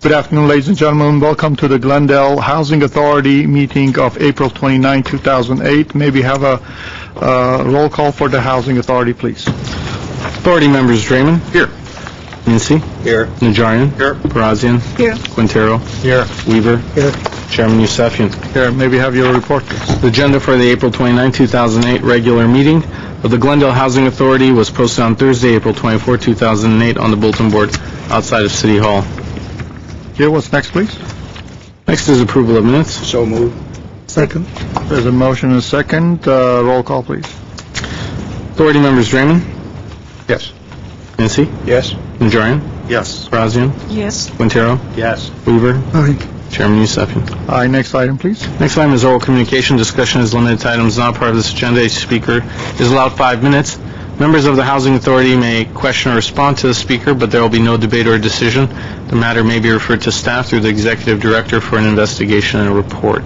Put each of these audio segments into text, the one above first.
Good afternoon, ladies and gentlemen. Welcome to the Glendale Housing Authority meeting of April 29, 2008. May we have a roll call for the Housing Authority, please? Authority members: Draymond. Here. Mincy. Here. Najarian. Here. Parazian. Here. Quintero. Here. Weaver. Here. Chairman Yusefian. Here. May we have your report, please? The agenda for the April 29, 2008 regular meeting of the Glendale Housing Authority was posted on Thursday, April 24, 2008 on the bulletin board outside of City Hall. Here, what's next, please? Next is approval of minutes. So moved. Second. There's a motion and a second. Roll call, please. Authority members: Draymond. Yes. Mincy. Yes. Najarian. Yes. Parazian. Yes. Quintero. Yes. Weaver. Aye. Chairman Yusefian. Aye. Next item, please. Next item is oral communication. Discussion is limited to items not part of this agenda. Each speaker is allowed 5 minutes. Members of the Housing Authority may question or respond to the speaker, but there will be no debate or decision. The matter may be referred to staff through the Executive Director for an investigation and a report.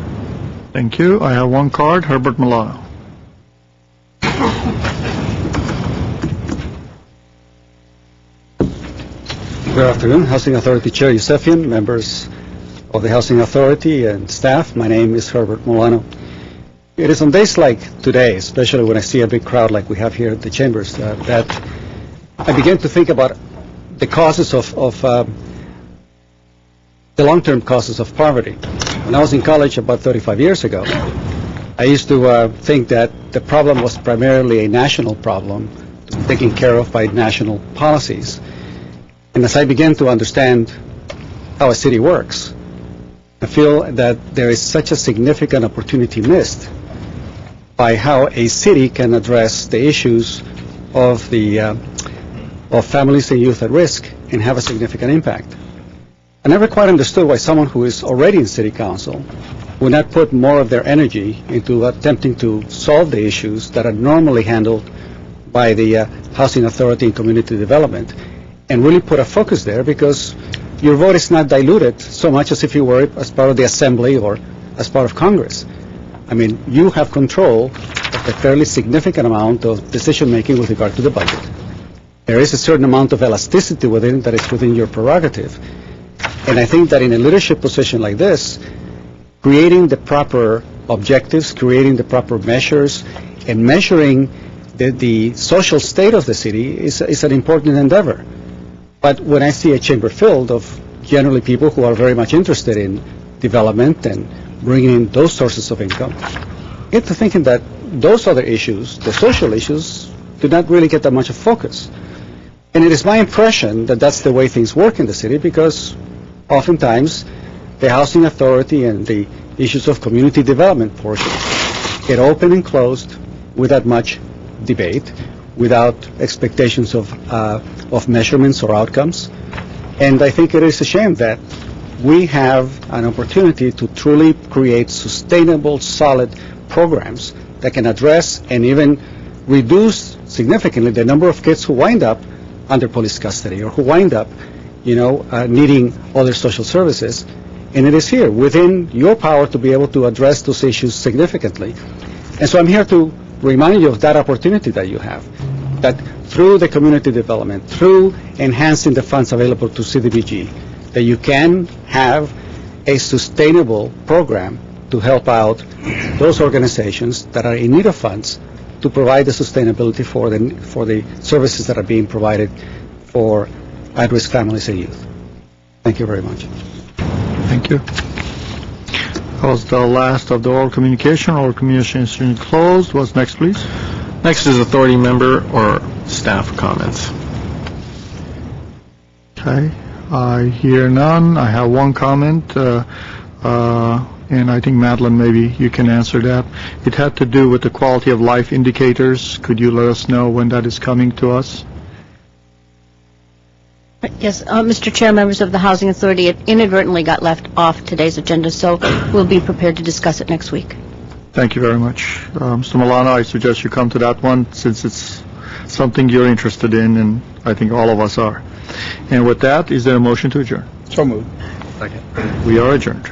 Thank you. I have one card. Herbert Milano. Good afternoon. Housing Authority Chair Yusefian, members of the Housing Authority and staff. My name is Herbert Milano. It is on days like today, especially when I see a big crowd like we have here at the chambers, that I begin to think about the causes of the long-term causes of poverty. When I was in college about 35 years ago, I used to think that the problem was primarily a national problem, taken care of by national policies. And as I began to understand how a city works, I feel that there is such a significant opportunity missed by how a city can address the issues of families and youth at risk and have a significant impact. I never quite understood why someone who is already in city council would not put more of their energy into attempting to solve the issues that are normally handled by the Housing Authority and Community Development, and really put a focus there, because your vote is not diluted so much as if you were as part of the Assembly or as part of Congress. I mean, you have control of a fairly significant amount of decision-making with regard to the budget. There is a certain amount of elasticity within that is within your prerogative. And I think that in a leadership position like this, creating the proper objectives, creating the proper measures, and measuring the social state of the city is an important endeavor. But when I see a chamber filled of generally people who are very much interested in development and bringing in those sources of income, I get to thinking that those other issues, the social issues, do not really get that much of focus. And it is my impression that that's the way things work in the city, because oftentimes the Housing Authority and the issues of community development portions get open and closed without much debate, without expectations of measurements or outcomes. And I think it is a shame that we have an opportunity to truly create sustainable, solid programs that can address and even reduce significantly the number of kids who wind up under police custody or who wind up, needing other social services. And it is here within your power to be able to address those issues significantly. And so I'm here to remind you of that opportunity that you have, that through the community development, through enhancing the funds available to CDBG, that you can have a sustainable program to help out those organizations that are in need of funds to provide the sustainability for the services that are being provided for at-risk families and youth. Thank you very much. Thank you. That was the last of the oral communication. Oral communication closed. What's next, please? Next is authority member or staff comments. Okay. I hear none. I have one comment, and I think, Madeline, maybe you can answer that. It had to do with the quality of life indicators. Could you let us know when that is coming to us? Yes, Mr. Chair, members of the Housing Authority, it inadvertently got left off today's agenda, so we'll be prepared to discuss it next week. Thank you very much. Mr. Milano, I suggest you come to that one, since it's something you're interested in, and I think all of us are. And with that, is there a motion to adjourn? So moved. We are adjourned.